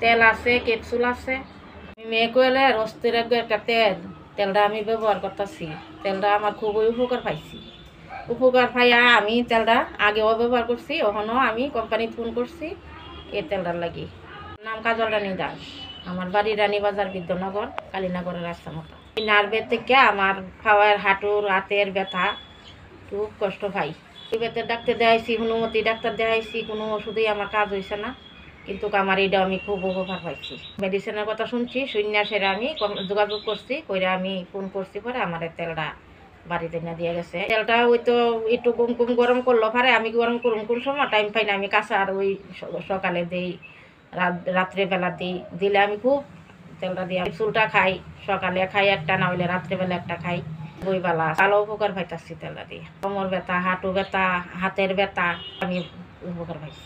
তেল আছে, ক্যাপসুল আছে। মেয়েকোয়েলে রস্তের একটা তেলটা আমি ব্যবহার করতেছি। তেলটা আমার খুবই উপকার পাইছি। উপকার পাইয়া আমি তেলটা আগেও ব্যবহার করছি, ওখানেও আমি কোম্পানিতে ফোন করছি এই তেলটার লাগি। নাম কাজল রানী দাস। আমার বাড়ি রানীবাজার বিদ্যানগর, কালীনগরের রাস্তা মতো। নার্ভের থেকে আমার খাওয়ার হাঁটুর হাতের ব্যথা খুব কষ্ট পাই। বেতের ডাক্তার দেখাইছি, হনুমতি ডাক্তার দেখাইছি, কোনো ওষুধেই আমার কাজ হয়েছে না। কিন্তু আমার এইটা আমি খুব উপকার পাইছি। মেডিসিনের কথা শুনছি, সেরা আমি যোগাযোগ করছি, কইরা আমি ফোন করছি, পরে আমার তেলটা বাড়িতে না দিয়ে গেছে। তেলটা ওই তো একটু কুম গরম করলো পারে, আমি গরম করুন কোন সময় টাইম পাই না, আমি কাঁচা আর ওই সকালে দিই, রাত্রেবেলা দিলে আমি খুব তেলটা দিয়ে চুলটা খাই, সকালে খাই একটা, না হইলে রাত্রেবেলা একটা খাই। বইবেলা ভালো উপকার পাইতাছি তেলটা দিয়ে। কোমর ব্যথা, হাঁটু ব্যথা, হাতের ব্যথা আমি উপকার পাইছি।